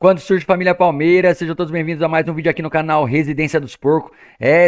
Quando surge família Palmeiras, sejam todos bem-vindos a mais um vídeo aqui no canal Residência dos Porcos.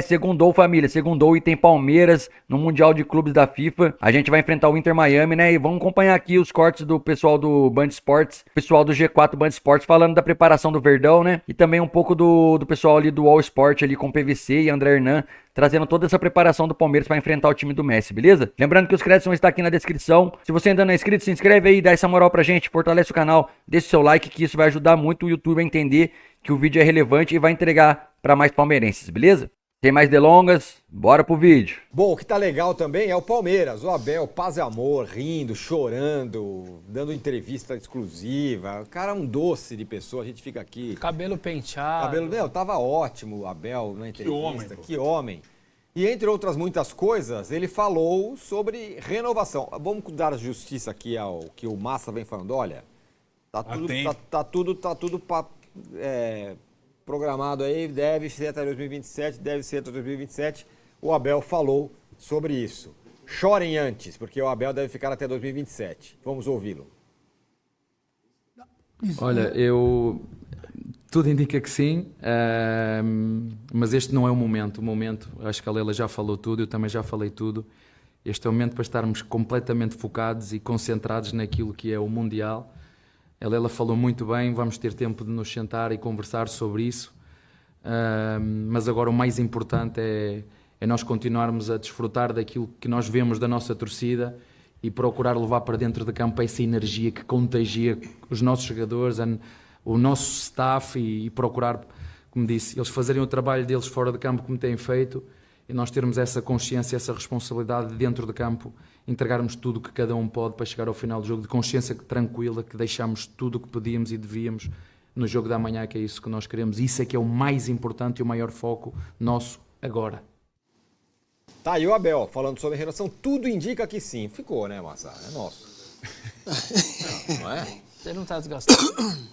Segundou família, segundou e tem Palmeiras no Mundial de Clubes da FIFA. A gente vai enfrentar o Inter Miami, né? E vamos acompanhar aqui os cortes do pessoal do Band Esportes, pessoal do G4 Band Esportes, falando da preparação do Verdão, né? E também um pouco do pessoal ali do All Sport ali com PVC e André Hernan, trazendo toda essa preparação do Palmeiras para enfrentar o time do Messi, beleza? Lembrando que os créditos vão estar aqui na descrição. Se você ainda não é inscrito, se inscreve aí, dá essa moral pra gente, fortalece o canal, deixa o seu like, que isso vai ajudar muito o YouTube a entender que o vídeo é relevante e vai entregar para mais palmeirenses, beleza? Sem mais delongas, bora pro vídeo. Bom, o que tá legal também é o Palmeiras, o Abel, paz e amor, rindo, chorando, dando entrevista exclusiva. O cara é um doce de pessoa, a gente fica aqui. Cabelo penteado. Tava ótimo o Abel na entrevista. homem, que homem. E entre outras muitas coisas, ele falou sobre renovação. Vamos dar justiça aqui ao que o Massa vem falando. Olha, tá tudo programado aí, deve ser até 2027, o Abel falou sobre isso. Chorem antes, porque o Abel deve ficar até 2027. Vamos ouvi-lo. Olha, tudo indica que sim, mas este não é o momento. O momento, acho que a Leila já falou tudo, eu também já falei tudo. Este é o momento para estarmos completamente focados e concentrados naquilo que é o Mundial. A Leila falou muito bem, vamos ter tempo de nos sentar e conversar sobre isso, mas agora o mais importante é nós continuarmos a desfrutar daquilo que nós vemos da nossa torcida e procurar levar para dentro de campo essa energia que contagia os nossos jogadores, o nosso staff e procurar, como disse, eles fazerem o trabalho deles fora de campo como têm feito e nós termos essa consciência, essa responsabilidade dentro de campo, entregarmos tudo o que cada um pode para chegar ao final do jogo de consciência tranquila, que deixamos tudo o que podíamos e devíamos no jogo da manhã, que é isso que nós queremos. Isso é que é o mais importante e o maior foco nosso agora. Tá aí o Abel falando sobre renovação, tudo indica que sim. Ficou, né, Massa? É nosso. Não é? Você não tá desgastado?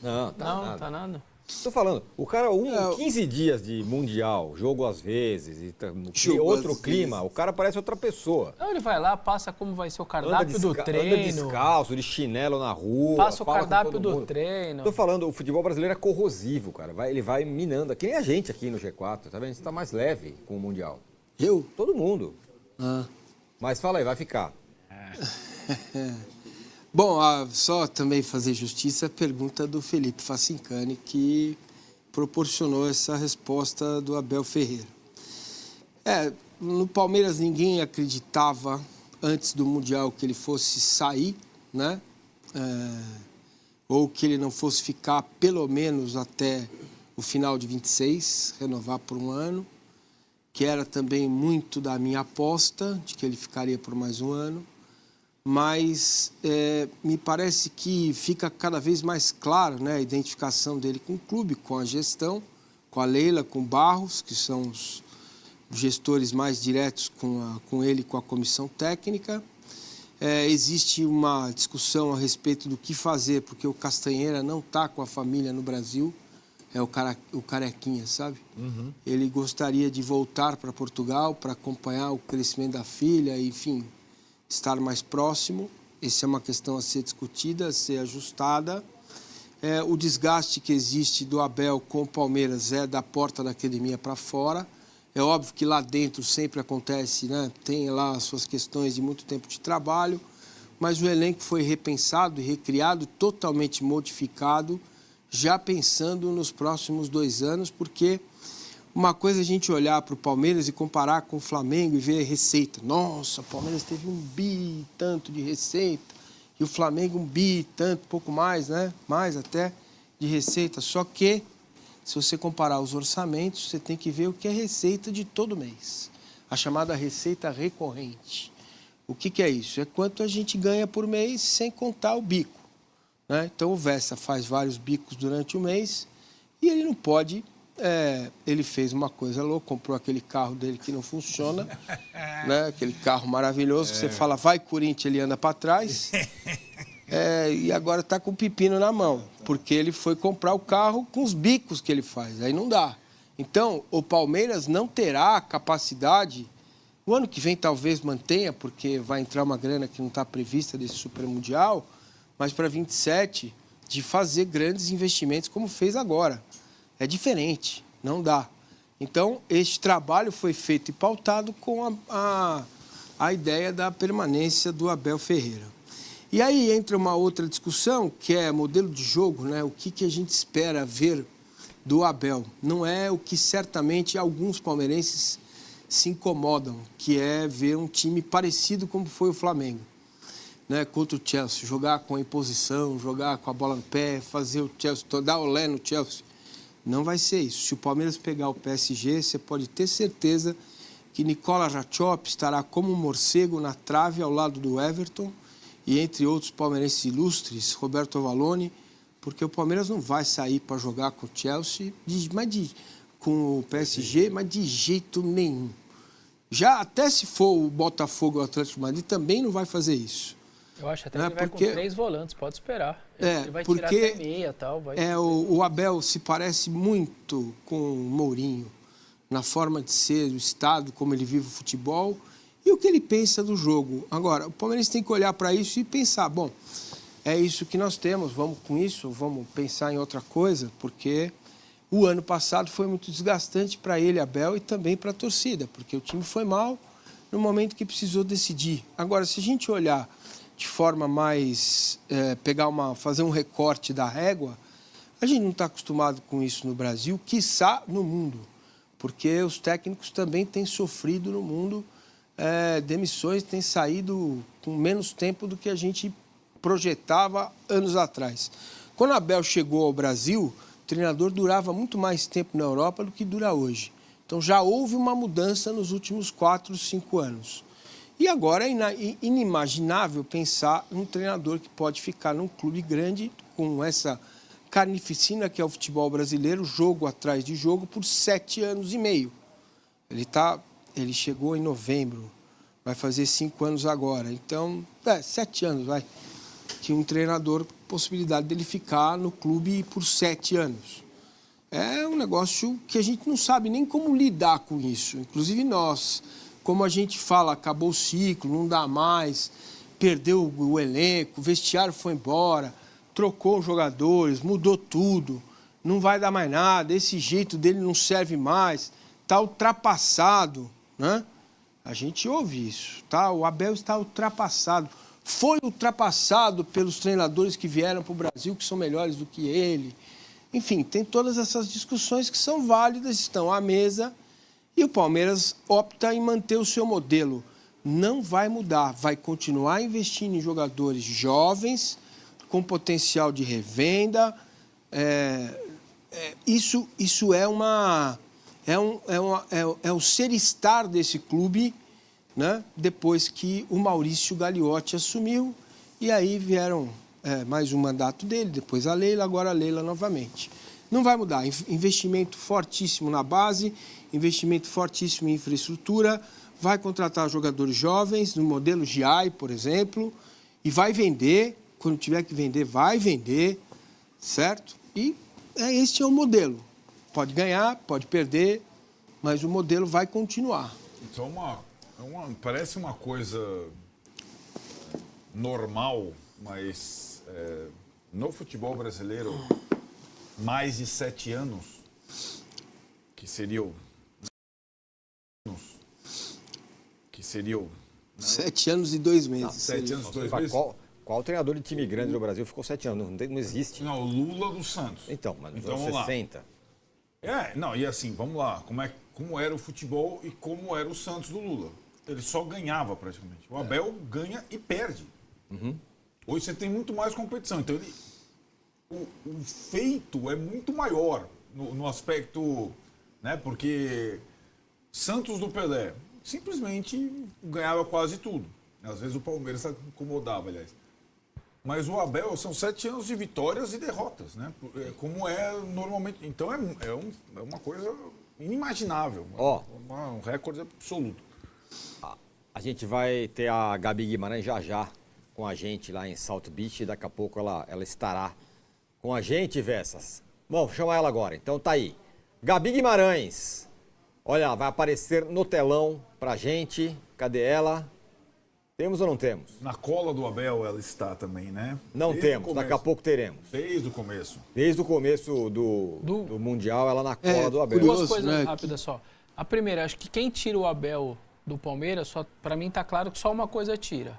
Não, Tá nada. Tô falando, o cara, 15 dias de Mundial, jogo às vezes, outro clima, o cara parece outra pessoa. Então ele vai lá, passa como vai ser o cardápio do treino. Anda descalço, de chinelo na rua. Passa o cardápio do treino. Tô falando, o futebol brasileiro é corrosivo, cara. Ele vai minando, que nem a gente aqui no G4, tá vendo? A gente tá mais leve com o Mundial. Eu? Todo mundo. Mas fala aí, vai ficar. Bom, só também fazer justiça à pergunta do Felipe Facincani, que proporcionou essa resposta do Abel Ferreira. No Palmeiras ninguém acreditava antes do Mundial que ele fosse sair, né? Ou que ele não fosse ficar pelo menos até o final de 26, renovar por um ano, que era também muito da minha aposta, de que ele ficaria por mais um ano. Mas me parece que fica cada vez mais claro, né, a identificação dele com o clube, com a gestão, com a Leila, com o Barros, que são os gestores mais diretos com ele e com a comissão técnica. Existe uma discussão a respeito do que fazer, porque o Castanheira não está com a família no Brasil, é o Carequinha, sabe? Uhum. Ele gostaria de voltar para Portugal para acompanhar o crescimento da filha, enfim, estar mais próximo. Essa é uma questão a ser discutida, a ser ajustada. O desgaste que existe do Abel com o Palmeiras é da porta da academia para fora. É óbvio que lá dentro sempre acontece, né? Tem lá as suas questões de muito tempo de trabalho, mas o elenco foi repensado e recriado, totalmente modificado, já pensando nos próximos 2 anos, porque uma coisa é a gente olhar para o Palmeiras e comparar com o Flamengo e ver receita. Nossa, o Palmeiras teve 1 bi tanto de receita e o Flamengo 1 bi tanto, pouco mais, né? Mais até de receita. Só que, se você comparar os orçamentos, você tem que ver o que é receita de todo mês. A chamada receita recorrente. O que é isso? É quanto a gente ganha por mês sem contar o bico, né? Então o Vessa faz vários bicos durante o mês e ele não pode... ele fez uma coisa louca, comprou aquele carro dele que não funciona, né? Aquele carro maravilhoso que você fala, vai Corinthians, ele anda para trás, e agora está com o pepino na mão, porque ele foi comprar o carro com os bicos que ele faz, aí não dá. Então, o Palmeiras não terá capacidade, o ano que vem talvez mantenha, porque vai entrar uma grana que não está prevista desse Super Mundial, mas para 27 de fazer grandes investimentos como fez agora. É diferente, não dá. Então, este trabalho foi feito e pautado com a ideia da permanência do Abel Ferreira. E aí entra uma outra discussão, que é modelo de jogo, né? O que a gente espera ver do Abel. Não é o que certamente alguns palmeirenses se incomodam, que é ver um time parecido como foi o Flamengo, né? Contra o Chelsea, jogar com a imposição, jogar com a bola no pé, fazer o Chelsea, dar olé no Chelsea. Não vai ser isso. Se o Palmeiras pegar o PSG, você pode ter certeza que Nicola Ratchop estará como um morcego na trave ao lado do Everton e entre outros palmeirenses ilustres, Roberto Avalone, porque o Palmeiras não vai sair para jogar com o Chelsea, com o PSG, mas de jeito nenhum. Já até se for o Botafogo ou o Atlético de Madrid, também não vai fazer isso. Eu acho até que ele vai com 3 volantes, pode esperar. Ele vai porque tirar até meia e tal. O Abel se parece muito com o Mourinho, na forma de ser, o estado, como ele vive o futebol e o que ele pensa do jogo. Agora, o Palmeiras tem que olhar para isso e pensar, bom, é isso que nós temos, vamos com isso, vamos pensar em outra coisa, porque o ano passado foi muito desgastante para ele, Abel, e também para a torcida, porque o time foi mal no momento que precisou decidir. Agora, se a gente olhar de forma mais, fazer um recorte da régua, a gente não está acostumado com isso no Brasil, quiçá no mundo, porque os técnicos também têm sofrido no mundo, demissões têm saído com menos tempo do que a gente projetava anos atrás. Quando Abel chegou ao Brasil, o treinador durava muito mais tempo na Europa do que dura hoje. Então já houve uma mudança nos últimos 4, 5 anos. E agora é inimaginável pensar um treinador que pode ficar num clube grande com essa carnificina que é o futebol brasileiro, jogo atrás de jogo, por 7 anos e meio. Ele chegou em novembro, vai fazer 5 anos agora. Então, 7 anos, vai. Que um treinador, possibilidade dele ficar no clube por 7 anos. É um negócio que a gente não sabe nem como lidar com isso. Inclusive nós, como a gente fala, acabou o ciclo, não dá mais, perdeu o elenco, o vestiário foi embora, trocou os jogadores, mudou tudo, não vai dar mais nada, esse jeito dele não serve mais, está ultrapassado, né? A gente ouve isso, tá? O Abel está ultrapassado. Foi ultrapassado pelos treinadores que vieram para o Brasil, que são melhores do que ele. Enfim, tem todas essas discussões que são válidas, estão à mesa, e o Palmeiras opta em manter o seu modelo. Não vai mudar, vai continuar investindo em jogadores jovens, com potencial de revenda. Isso é o ser-estar desse clube, né? Depois que o Maurício Gagliotti assumiu, e aí vieram mais um mandato dele, depois a Leila, agora a Leila novamente. Não vai mudar, investimento fortíssimo na base, investimento fortíssimo em infraestrutura, vai contratar jogadores jovens, no modelo GI, por exemplo, e vai vender, quando tiver que vender, vai vender, certo? E este é o modelo. Pode ganhar, pode perder, mas o modelo vai continuar. Então, parece uma coisa normal, mas no futebol brasileiro, mais de 7 anos, que seriam... 7 anos e 2 meses. 7 anos e 2 meses? Qual treinador de time grande no Brasil ficou 7 anos? Não existe. Não, o Lula do Santos. Então, mas nos então, anos 60. E assim, vamos lá. Como era o futebol e como era o Santos do Lula. Ele só ganhava praticamente. O Abel ganha e perde. Uhum. Hoje você tem muito mais competição. Então, o feito é muito maior no aspecto... né? Porque Santos do Pelé simplesmente ganhava quase tudo. Às vezes o Palmeiras incomodava, aliás. Mas o Abel são 7 anos de vitórias e derrotas, né? Como é normalmente. Então é uma coisa inimaginável. Um recorde absoluto. A gente vai ter a Gabi Guimarães já com a gente lá em South Beach. E daqui a pouco ela estará com a gente, Vessas. Bom, vou chamar ela agora. Então tá aí. Gabi Guimarães. Olha, vai aparecer no telão pra gente. Cadê ela? Temos ou não temos? Na cola do Abel ela está também, né? Não Desde o temos, começo. daqui a pouco teremos. Desde o começo. Desde o começo do Mundial, ela na cola do Abel. curioso. Duas coisas né? rápidas só. A primeira, acho que quem tira o Abel do Palmeiras, só para mim tá claro que só uma coisa tira.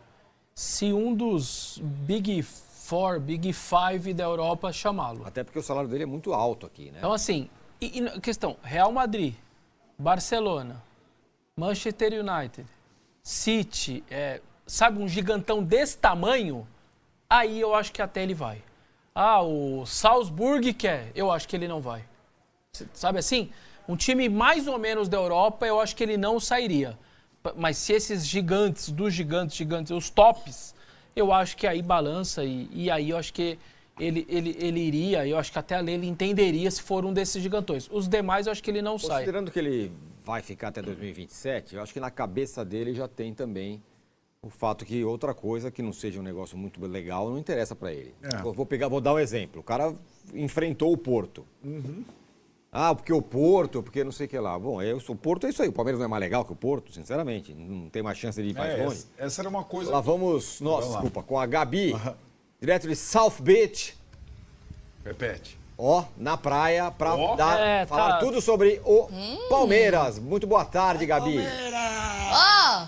Se um dos Big Four, Big Five da Europa chamá-lo. Até porque o salário dele é muito alto aqui, né? Então, assim, questão, Real Madrid, Barcelona, Manchester United, City, sabe, um gigantão desse tamanho, aí eu acho que até ele vai. Ah, o Salzburg quer, eu acho que ele não vai. Sabe assim? Um time mais ou menos da Europa, eu acho que ele não sairia. Mas se esses gigantes, os tops, eu acho que aí balança e aí eu acho que ele iria, eu acho que até ali ele entenderia se for um desses gigantões. Os demais eu acho que ele não sai. Considerando que ele vai ficar até 2027, eu acho que na cabeça dele já tem também o fato que outra coisa que não seja um negócio muito legal não interessa para ele. Vou dar um exemplo. O cara enfrentou o Porto. Ah, porque o Porto, porque não sei o que lá. Bom, o Porto é isso aí. O Palmeiras não é mais legal que o Porto, sinceramente. Não tem mais chance de ir mais longe. Essa era uma coisa... Lá vamos nós, desculpa, com a Gabi, direto de South Beach. Repete. Ó, na praia, pra falar tá. tudo sobre o Palmeiras. Muito boa tarde, Gabi. Ó,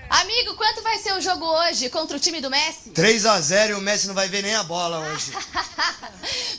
amigo, quanto vai ser o jogo hoje contra o time do Messi? 3-0 e o Messi não vai ver nem a bola hoje.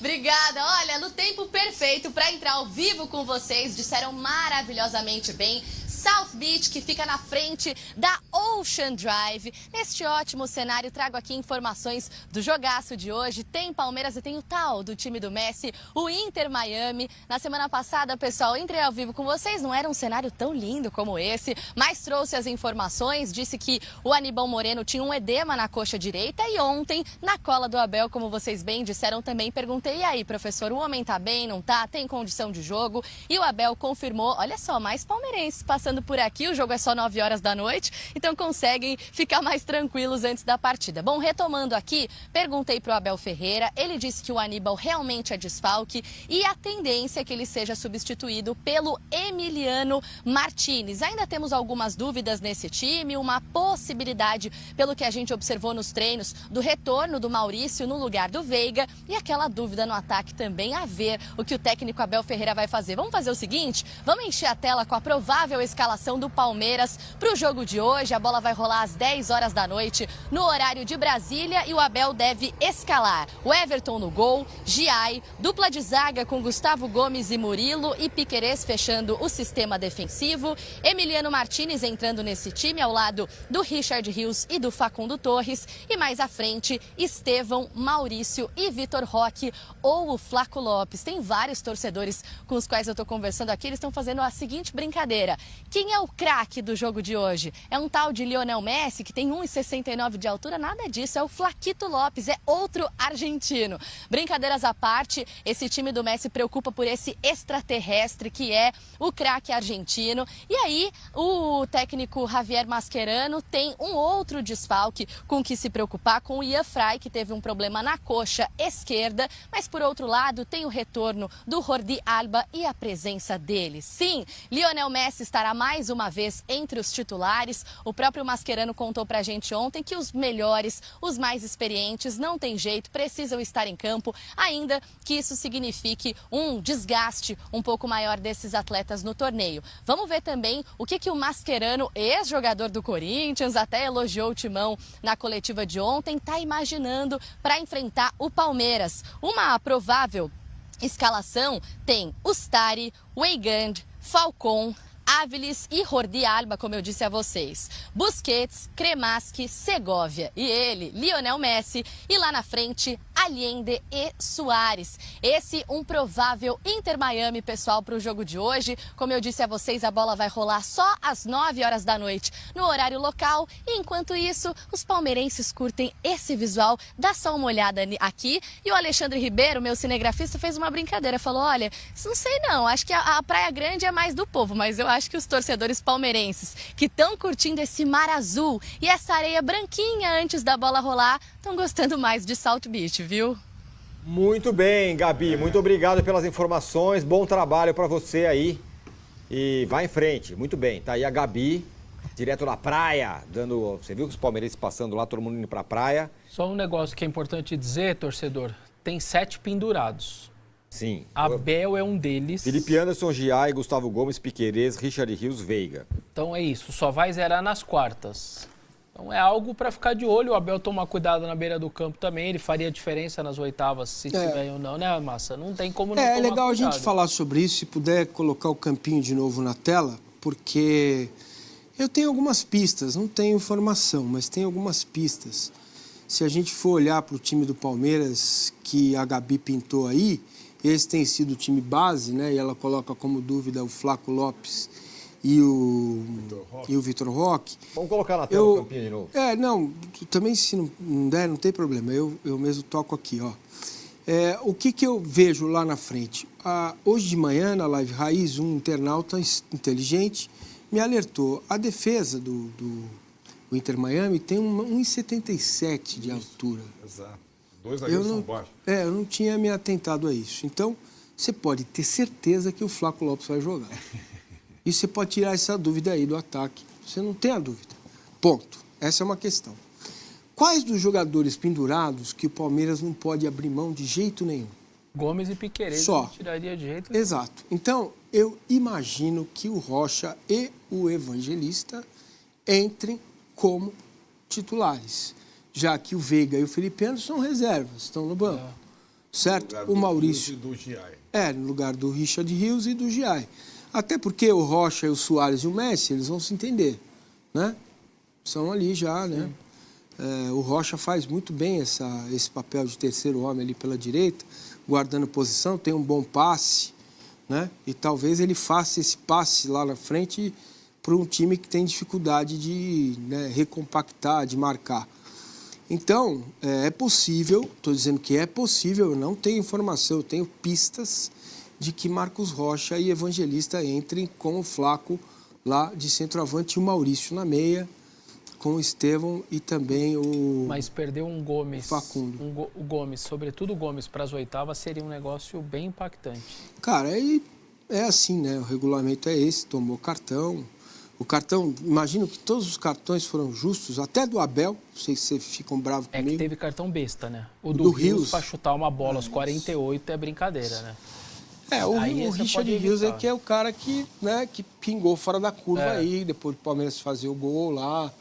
Obrigada. Olha, no tempo perfeito para entrar ao vivo com vocês, disseram maravilhosamente bem. South Beach, que fica na frente da Ocean Drive. Neste ótimo cenário, trago aqui informações do jogaço de hoje. Tem Palmeiras e tem o tal do time do Messi, o Inter Miami. Na semana passada, pessoal, entrei ao vivo com vocês. Não era um cenário tão lindo como esse, mas trouxe as informações. Disse que o Aníbal Moreno tinha um edema na coxa direita e ontem, na cola do Abel, como vocês bem disseram também, perguntei, e aí, professor, o homem tá bem, não tá? Tem condição de jogo? E o Abel confirmou, olha só, mais palmeirenses passando por aqui, o jogo é só 9 horas da noite, então conseguem ficar mais tranquilos antes da partida. Bom, retomando aqui, perguntei pro Abel Ferreira, ele disse que o Aníbal realmente é desfalque e a tendência é que ele seja substituído pelo Emiliano Martinez. Ainda temos algumas dúvidas nesse time, uma possibilidade, pelo que a gente observou nos treinos, do retorno do Maurício no lugar do Veiga e aquela dúvida no ataque também, a ver o que o técnico Abel Ferreira vai fazer. Vamos fazer o seguinte, vamos encher a tela com a provável escalação do Palmeiras para o jogo de hoje. A bola vai rolar às 10 horas da noite no horário de Brasília e o Abel deve escalar o Everton no gol, Giai, dupla de zaga com Gustavo Gomes e Murilo e Piquerez fechando o sistema defensivo, Emiliano Martinez entrando nesse time ao lado do Richard Rios e do Facundo Torres e mais à frente Estevão, Maurício e Vitor Roque ou o Flaco Lopes. Tem vários torcedores com os quais eu estou conversando aqui, eles estão fazendo a seguinte brincadeira. Quem é o craque do jogo de hoje? É um tal de Lionel Messi, que tem 1,69 de altura? Nada disso, é o Flaquito Lopes, é outro argentino. Brincadeiras à parte, esse time do Messi preocupa por esse extraterrestre que é o craque argentino. E aí, o técnico Javier Mascherano tem um outro desfalque com que se preocupar, com o Ian Fry, que teve um problema na coxa esquerda, mas por outro lado tem o retorno do Jordi Alba e a presença dele. Sim, Lionel Messi estará mais uma vez entre os titulares. O próprio Mascherano contou pra gente ontem que os melhores, os mais experientes, não tem jeito, precisam estar em campo, ainda que isso signifique um desgaste um pouco maior desses atletas no torneio. Vamos ver também o que o Mascherano, ex-jogador do Corinthians, até elogiou o Timão na coletiva de ontem, está imaginando para enfrentar o Palmeiras. Uma provável escalação tem Ustari, Weigand, Falcon, Áviles e Jordi Alba, como eu disse a vocês. Busquets, Cremaschi, Segovia e ele, Lionel Messi. E lá na frente, Allende e Soares. Esse um provável Inter Miami, pessoal, para o jogo de hoje. Como eu disse a vocês, a bola vai rolar só às 9 horas da noite no horário local. E enquanto isso, os palmeirenses curtem esse visual. Dá só uma olhada aqui. E o Alexandre Ribeiro, meu cinegrafista, fez uma brincadeira. Falou, olha, não sei não, acho que a Praia Grande é mais do povo, mas eu acho que os torcedores palmeirenses que estão curtindo esse mar azul e essa areia branquinha antes da bola rolar, estão gostando mais de South Beach, viu? Muito bem, Gabi. Muito obrigado pelas informações. Bom trabalho para você aí. E vai em frente. Muito bem. Tá aí a Gabi Direto da praia, você viu que os palmeirenses passando lá, todo mundo indo pra praia? Só um negócio que é importante dizer, torcedor. Tem 7 pendurados. Sim. Abel é um deles. Felipe Anderson, Giai, Gustavo Gomes, Piquerez, Richard Rios, Veiga. Então é isso, só vai zerar nas quartas. Então é algo para ficar de olho. O Abel tomar cuidado na beira do campo também. Ele faria diferença nas oitavas, se tiver ou não, né, Massa? Não tem como não tomar É legal cuidado. a gente falar sobre isso, se puder colocar o campinho de novo na tela, porque eu tenho algumas pistas, não tenho informação, mas tenho algumas pistas. Se a gente for olhar para o time do Palmeiras, que a Gabi pintou aí, esse tem sido o time base, né? E ela coloca como dúvida o Flaco Lopes e o Vitor Roque. Vamos colocar na tela o campinho de novo. Não, também se não der, não tem problema, eu mesmo toco aqui, ó. O que eu vejo lá na frente? Hoje de manhã, na Live Raiz, um internauta inteligente me alertou. A defesa do Inter Miami tem 1,77 de altura. Exato. 2 zagueiros são baixos. Eu não tinha me atentado a isso. Então, você pode ter certeza que o Flaco Lopes vai jogar. E você pode tirar essa dúvida aí do ataque. Você não tem a dúvida. Ponto. Essa é uma questão. Quais dos jogadores pendurados que o Palmeiras não pode abrir mão de jeito nenhum? Gomes e Piquerez Só. não tiraria de jeito nenhum. Exato. Então, eu imagino que o Rocha e o Evangelista entrem como titulares, já que o Veiga e o Felipe Anderson são reservas, estão no banco. Certo? O Maurício... Do Giai. No lugar do Richard Rios e do Giai. Até porque o Rocha, o Suárez e o Messi, eles vão se entender, né? São ali já, né? O Rocha faz muito bem esse papel de terceiro homem ali pela direita, guardando posição, tem um bom passe, né? E talvez ele faça esse passe lá na frente para um time que tem dificuldade de recompactar, de marcar. Então, é possível, estou dizendo que é possível, eu não tenho informação, eu tenho pistas de que Marcos Rocha e Evangelista entrem com o Flaco lá de centroavante e o Maurício na meia, com o Estevão e também o... Mas perder um Gomes, Facundo. o Gomes, sobretudo o Gomes para as oitavas, seria um negócio bem impactante. Cara, é assim, né? O regulamento é esse, tomou cartão. O cartão, imagino que todos os cartões foram justos, até do Abel, não sei se vocês ficam bravos comigo. É que teve cartão besta, né? O do Rios para chutar uma bola aos 48 é brincadeira, né? O Aí você Richard pode Rios evitar. que é o cara que pingou fora da curva aí, depois do Palmeiras fazer o gol lá,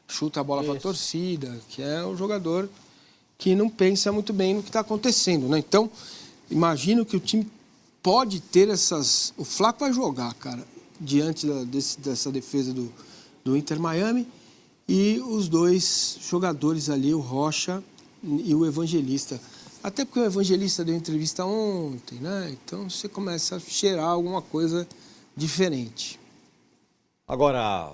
chuta a bola para a torcida, que é um jogador que não pensa muito bem no que está acontecendo, né? Então, imagino que o time pode ter essas... O Flaco vai jogar, cara, diante dessa defesa do Inter Miami, e os dois jogadores ali, o Rocha e o Evangelista. Até porque o Evangelista deu entrevista ontem, né? Então você começa a cheirar alguma coisa diferente. Agora,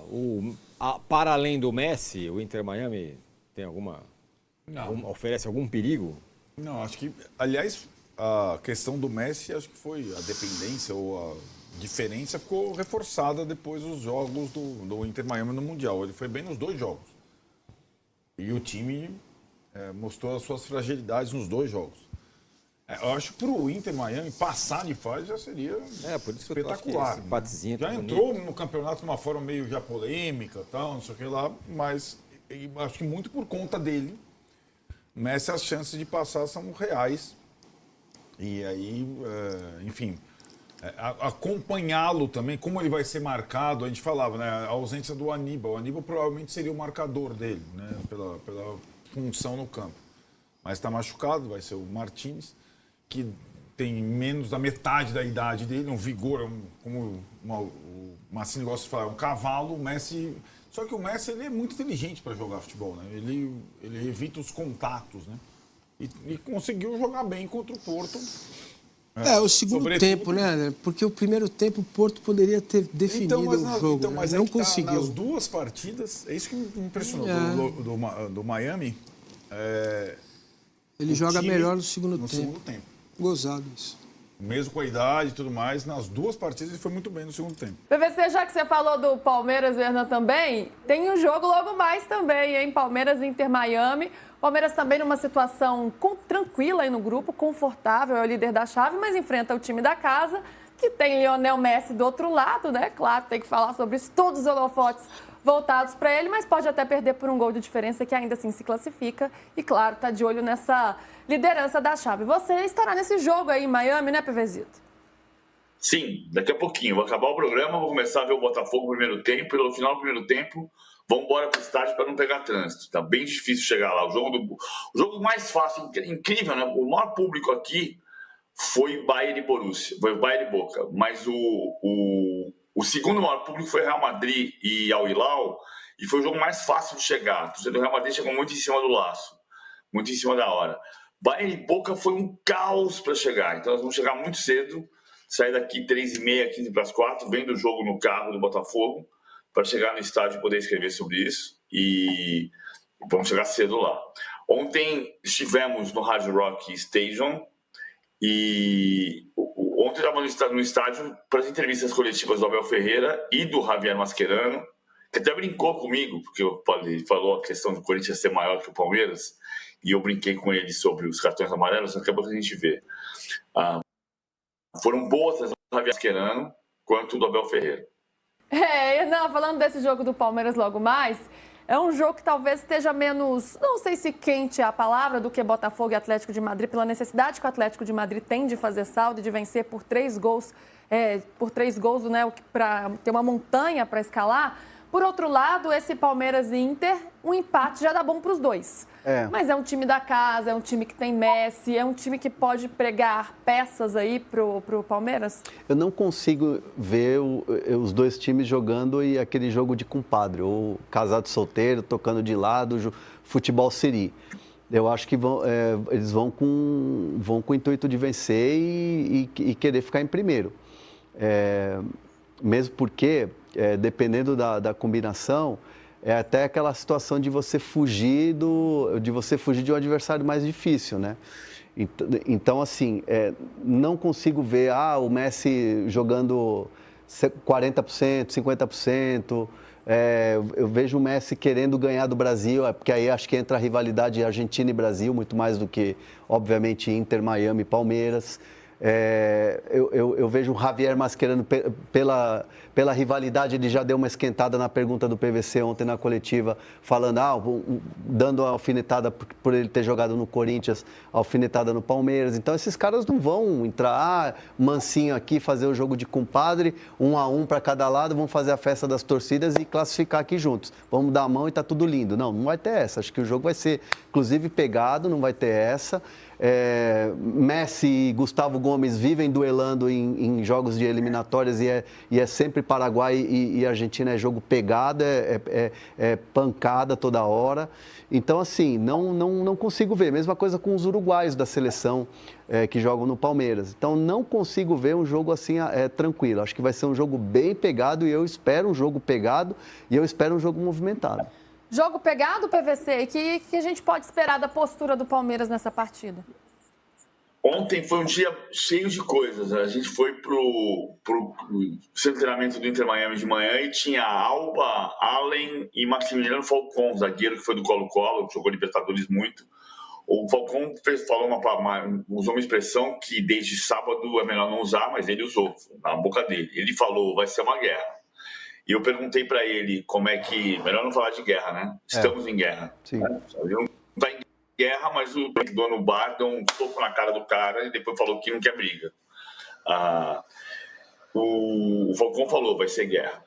para além do Messi, o Inter Miami tem oferece algum perigo? Não, acho que, aliás, a questão do Messi, acho que foi a dependência ou a diferença ficou reforçada depois dos jogos do Inter Miami no Mundial. Ele foi bem nos 2 jogos. E o time mostrou as suas fragilidades nos 2 jogos. Eu acho que para o Inter Miami passar de fase já seria por isso que espetacular. esse batezinho já tá entrou no campeonato de uma forma meio já polêmica, tal, não sei o que lá, mas acho que muito por conta dele, Messi, as chances de passar são reais. E aí, enfim, acompanhá-lo também, como ele vai ser marcado, a gente falava, né, a ausência do Aníbal. O Aníbal provavelmente seria o marcador dele, né, pela função no campo. Mas está machucado, vai ser o Martínez, que tem menos da metade da idade dele, um vigor, como o Massini gosta de falar, é um cavalo. O Messi... Só que o Messi ele é muito inteligente para jogar futebol, né? Ele evita os contatos, né? E conseguiu jogar bem contra o Porto. O segundo tempo, né? Porque o primeiro tempo o Porto poderia ter definido o jogo, mas não conseguiu. Nas 2 partidas, é isso que me impressionou do Miami. Ele joga melhor no segundo tempo. Gozado isso. Mesmo com a idade e tudo mais, nas 2 partidas ele foi muito bem no segundo tempo. PVC, já que você falou do Palmeiras, Hernan, também, tem um jogo logo mais também, hein? Palmeiras e Inter Miami. Palmeiras também numa situação tranquila aí no grupo, confortável, é o líder da chave, mas enfrenta o time da casa, que tem Lionel Messi do outro lado, né? Claro, tem que falar sobre isso. Todos os holofotes voltados para ele, mas pode até perder por um gol de diferença, que ainda assim se classifica. E, claro, está de olho nessa liderança da chave. Você estará nesse jogo aí em Miami, né, PVzito? Sim, daqui a pouquinho. Vou acabar o programa, vou começar a ver o Botafogo no primeiro tempo, e no final do primeiro tempo, vamos embora para o estádio para não pegar trânsito. Tá bem difícil chegar lá. O jogo mais fácil, incrível, né? O maior público aqui foi Bayern e Borussia, foi Bayern e Boca, mas o segundo maior público foi Real Madrid e Al Hilal, e foi o jogo mais fácil de chegar. O torcedor do Real Madrid chegou muito em cima do laço, muito em cima da hora. Bayern e Boca foi um caos para chegar, então nós vamos chegar muito cedo, sair daqui 3h30, 15:45, vendo o jogo no carro do Botafogo, para chegar no estádio e poder escrever sobre isso, e vamos chegar cedo lá. Ontem estivemos no Hard Rock Stadium, e ontem eu estava no estádio para as entrevistas coletivas do Abel Ferreira e do Javier Mascherano, que até brincou comigo, porque ele falou a questão do Corinthians ser maior que o Palmeiras, e eu brinquei com ele sobre os cartões amarelos, acabou que a gente vê. Foram boas as do Javier Mascherano quanto do Abel Ferreira. Não, falando desse jogo do Palmeiras logo mais, é um jogo que talvez esteja menos, não sei se quente é a palavra, do que Botafogo e Atlético de Madrid, pela necessidade que o Atlético de Madrid tem de fazer saldo e de vencer por 3 gols, né, para ter uma montanha para escalar. Por outro lado, esse Palmeiras e Inter, um empate já dá bom para os dois. Mas é um time da casa, é um time que tem Messi, é um time que pode pregar peças aí pro Palmeiras? Eu não consigo ver os dois times jogando e aquele jogo de compadre, ou casado solteiro, tocando de lado, futebol siri. Eu acho que eles vão com o intuito de vencer e querer ficar em primeiro. Mesmo porque, dependendo da combinação, é até aquela situação de você fugir de um adversário mais difícil, né? Então, assim, não consigo ver o Messi jogando 40%, 50%. Eu vejo o Messi querendo ganhar do Brasil, porque aí acho que entra a rivalidade Argentina e Brasil, muito mais do que, obviamente, Inter, Miami e Palmeiras. Eu vejo o Javier Mascherano pela rivalidade, ele já deu uma esquentada na pergunta do PVC ontem na coletiva, falando, dando a alfinetada por ele ter jogado no Corinthians, alfinetada no Palmeiras. Então esses caras não vão entrar mansinho aqui, fazer o jogo de compadre, 1-1 para cada lado, vão fazer a festa das torcidas e classificar aqui juntos. Vamos dar a mão e tá tudo lindo. Não vai ter essa. Acho que o jogo vai ser, inclusive, pegado, não vai ter essa. Messi e Gustavo Gomes vivem duelando em jogos de eliminatórias e é sempre Paraguai e Argentina, é jogo pegado, é pancada toda hora. Então, assim, não consigo ver. Mesma coisa com os uruguaios da seleção que jogam no Palmeiras. Então, não consigo ver um jogo assim tranquilo. Acho que vai ser um jogo bem pegado e eu espero um jogo pegado e eu espero um jogo movimentado. Jogo pegado, PVC, e que a gente pode esperar da postura do Palmeiras nessa partida? Ontem foi um dia cheio de coisas. A gente foi pro centro de treinamento do Inter Miami de manhã e tinha Alba, Allen e Maximiliano Falcão, zagueiro que foi do Colo-Colo, que jogou Libertadores muito. O Falcão usou uma expressão que desde sábado é melhor não usar, mas ele usou na boca dele. Ele falou, vai ser uma guerra. E eu perguntei para ele como é que... Melhor não falar de guerra, né? Estamos em guerra. Sim. Não está em guerra, mas o dono do bar deu um soco na cara do cara e depois falou que não quer briga. O Falcão falou, vai ser guerra.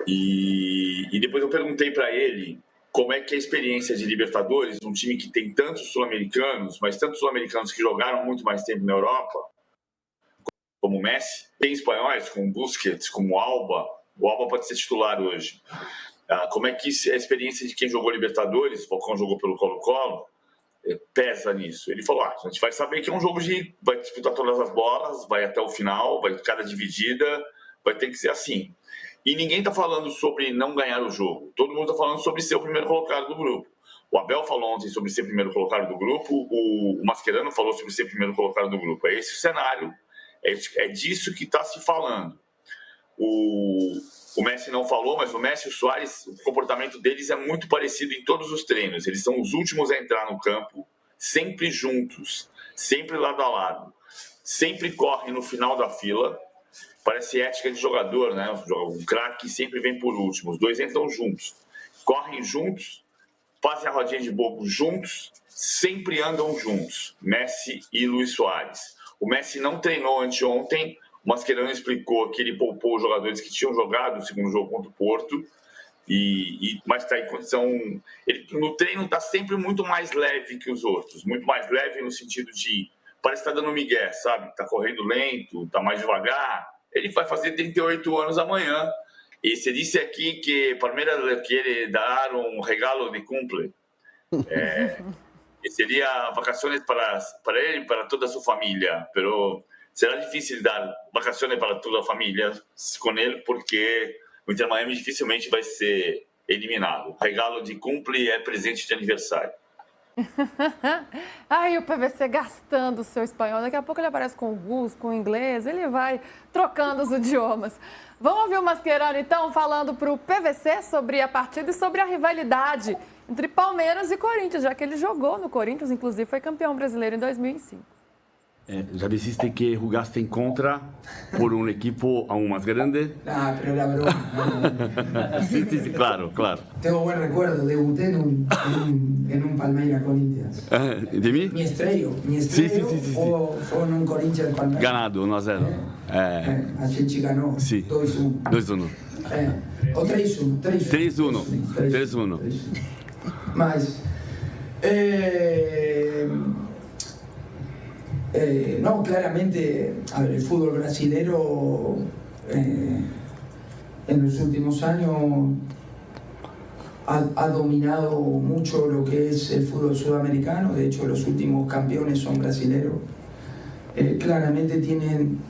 E depois eu perguntei para ele como é que é a experiência de Libertadores, um time que tem tantos sul-americanos, mas tantos sul-americanos que jogaram muito mais tempo na Europa, como o Messi, tem espanhóis como Busquets, como Alba. O Alba pode ser titular hoje. Como é que é a experiência de quem jogou Libertadores, o Falcão jogou pelo Colo-Colo, pesa nisso. Ele falou, a gente vai saber que é um jogo vai disputar todas as bolas, vai até o final, vai cada dividida, vai ter que ser assim. E ninguém está falando sobre não ganhar o jogo. Todo mundo está falando sobre ser o primeiro colocado do grupo. O Abel falou ontem sobre ser o primeiro colocado do grupo, o Mascherano falou sobre ser o primeiro colocado do grupo. É esse o cenário, é disso que está se falando. O Messi não falou, mas o Messi e o Suárez, o comportamento deles é muito parecido em todos os treinos. Eles são os últimos a entrar no campo, sempre juntos, sempre lado a lado. Sempre correm no final da fila, Parece ética de jogador, né? O craque sempre vem por último. Os dois entram juntos, correm juntos, fazem a rodinha de bobo juntos, sempre andam juntos. Messi e Luis Soares. O Messi não treinou anteontem. O Mascherano explicou que ele poupou os jogadores que tinham jogado o segundo jogo contra o Porto. Mas está em condição. Ele, no treino está sempre muito mais leve que os outros. Muito mais leve no sentido de. Parece que está dando migué, sabe? Está correndo lento, está mais devagar. Ele vai fazer 38 anos amanhã. E se disse aqui que Palmeiras quer dar um regalo de cumple. Seria vacações para ele e para toda a sua família. Pero será difícil dar vacações para toda a família com ele, porque o Inter Miami dificilmente vai ser eliminado. O regalo de cumple é presente de aniversário. Ai, o PVC gastando o seu espanhol. Daqui a pouco ele aparece com o russo, com o inglês, ele vai trocando os idiomas. Vamos ouvir o Mascherano, então, falando para o PVC sobre a partida e sobre a rivalidade entre Palmeiras e Corinthians, já que ele jogou no Corinthians, inclusive foi campeão brasileiro em 2005. Ya dijiste que jugaste en contra por un equipo aún más grande. Ah, pero la broma. Sí, claro. Tengo buen recuerdo, debuté en un Palmeiras Corinthians. ¿De mí? Mi estrello Sí. fue en un Corinthians Palmeiras. Ganado, 1-0. A gente ganó, Sí. 2-1. 2-1. O 3-1. 3-1. Mas, no, claramente, a ver, el fútbol brasilero en los últimos años ha dominado mucho lo que es el fútbol sudamericano. De hecho, los últimos campeones son brasileros. Claramente tienen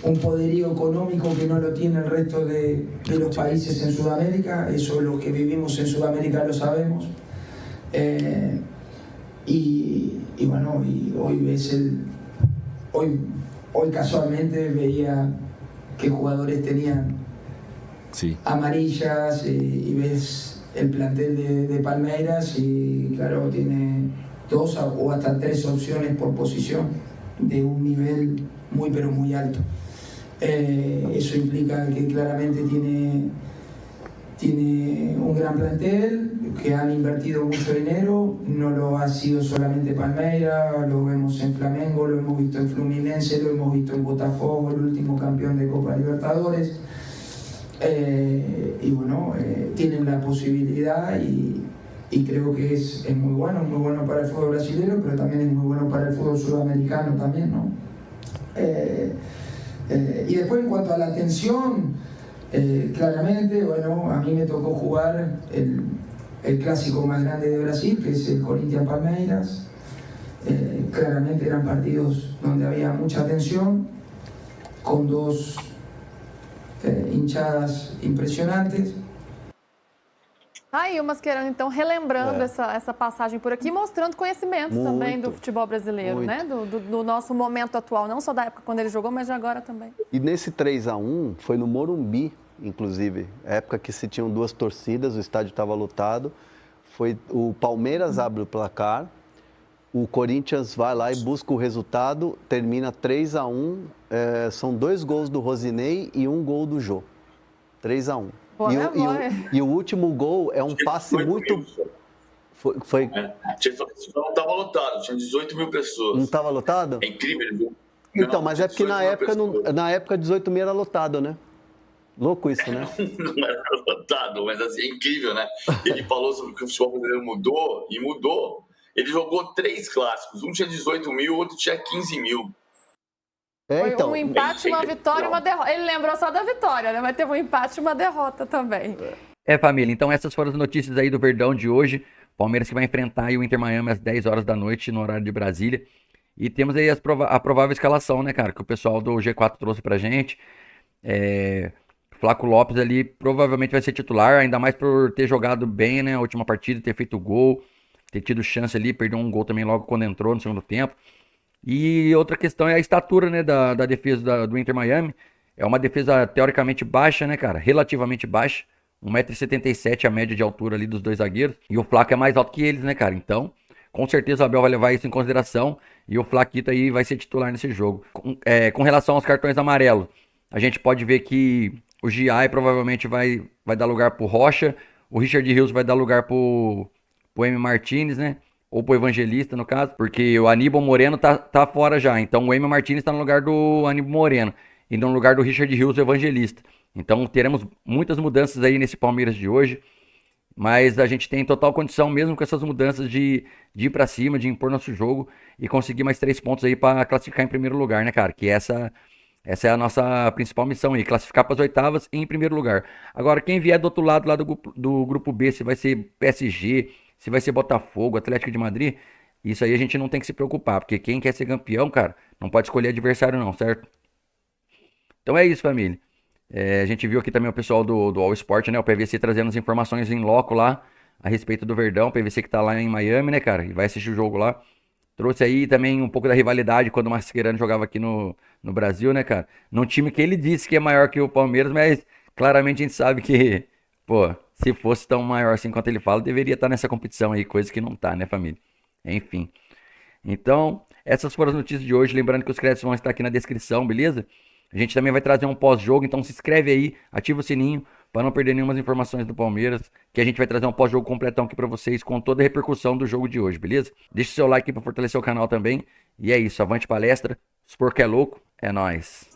un poderío económico que no lo tiene el resto de los países en Sudamérica. Eso los que vivimos en Sudamérica lo sabemos. Y bueno, hoy ves hoy casualmente veía que jugadores tenían amarillas y ves el plantel de Palmeiras y claro, tiene 2 o hasta 3 opciones por posición de un nivel muy pero muy alto. Eso implica que claramente tiene un gran plantel, que han invertido mucho dinero, no lo ha sido solamente Palmeiras, lo vemos en Flamengo, lo hemos visto en Fluminense, lo hemos visto en Botafogo, el último campeón de Copa Libertadores. Y bueno, tienen la posibilidad y creo que es muy bueno para el fútbol brasileño, pero también es muy bueno para el fútbol sudamericano también, ¿no? Y después en cuanto a la atención, claramente, bueno, a mí me tocó jugar el clásico más grande de Brasil, que es el Corinthians Palmeiras. Claramente eran partidos donde había mucha tensión, con 2 hinchadas impressionantes. Aí o Mascherano, então, relembrando essa passagem por aqui, mostrando conhecimento também do futebol brasileiro, né? Do nosso momento atual, não só da época quando ele jogou, mas de agora também. E nesse 3-1 foi no Morumbi, inclusive, época que se tinham 2 torcidas, o estádio estava lotado. O Palmeiras abre o placar, o Corinthians vai lá e busca o resultado, termina 3-1, são 2 gols do Rosinei e 1 gol do Jô. 3-1. E o último gol é um passe muito... Foi... Não estava lotado, tinha 18 mil pessoas. Não estava lotado? É incrível. Viu? Então, mas é porque na época 18 mil era lotado, né? Louco isso, né? Não era lotado, mas assim, é incrível, né? Ele falou sobre que o futebol brasileiro mudou, e mudou. Ele jogou 3 clássicos, um tinha 18 mil, o outro tinha 15 mil. Foi um empate, uma vitória e uma derrota. Ele lembrou só da vitória, né? Mas teve um empate e uma derrota também. Família, então essas foram as notícias aí do Verdão de hoje. Palmeiras que vai enfrentar aí o Inter Miami às 10 horas da noite no horário de Brasília. E temos aí a provável escalação, né, cara? Que o pessoal do G4 trouxe pra gente. Flaco Lopes ali provavelmente vai ser titular, ainda mais por ter jogado bem, né? A última partida, ter feito gol, ter tido chance ali, perdeu um gol também logo quando entrou no segundo tempo. E outra questão é a estatura, né, da defesa do Inter Miami. É uma defesa teoricamente baixa, né, cara? Relativamente baixa. 1,77 m a média de altura ali dos 2 zagueiros. E o Flaco é mais alto que eles, né, cara? Então, Com certeza o Abel vai levar isso em consideração e o Flaquito aí vai ser titular nesse jogo. Com relação aos cartões amarelos, a gente pode ver que o Giai provavelmente vai dar lugar pro Rocha, o Richard Rios vai dar lugar pro M. Martinez, né? Ou pro Evangelista, no caso, porque o Aníbal Moreno tá fora já. Então o M. Martinez tá no lugar do Aníbal Moreno e no lugar do Richard Rios, o Evangelista. Então teremos muitas mudanças aí nesse Palmeiras de hoje. Mas a gente tem total condição, mesmo com essas mudanças, de ir pra cima, de impor nosso jogo e conseguir mais 3 pontos aí pra classificar em primeiro lugar, né, cara? Que essa é a nossa principal missão aí, classificar para as oitavas e em primeiro lugar. Agora, quem vier do outro lado lá do grupo B, se vai ser PSG, se vai ser Botafogo, Atlético de Madrid, isso aí a gente não tem que se preocupar, porque quem quer ser campeão, cara, não pode escolher adversário não, certo? Então é isso, família. A gente viu aqui também o pessoal do All Sport, né? O PVC trazendo as informações em loco lá a respeito do Verdão. O PVC que tá lá em Miami, né, cara? E vai assistir o jogo lá. Trouxe aí também um pouco da rivalidade quando o Mascherano jogava aqui no Brasil, né, cara? Num time que ele disse que é maior que o Palmeiras, mas claramente a gente sabe que, pô, se fosse tão maior assim quanto ele fala, deveria estar nessa competição aí, coisa que não tá, né, família? Enfim. Então, essas foram as notícias de hoje. Lembrando que os créditos vão estar aqui na descrição, beleza? A gente também vai trazer um pós-jogo, então se inscreve aí, ativa o sininho para não perder nenhuma informações do Palmeiras, que a gente vai trazer um pós-jogo completão aqui para vocês com toda a repercussão do jogo de hoje, beleza? Deixa o seu like para fortalecer o canal também. E é isso, avante palestra, os porco é louco, é nóis.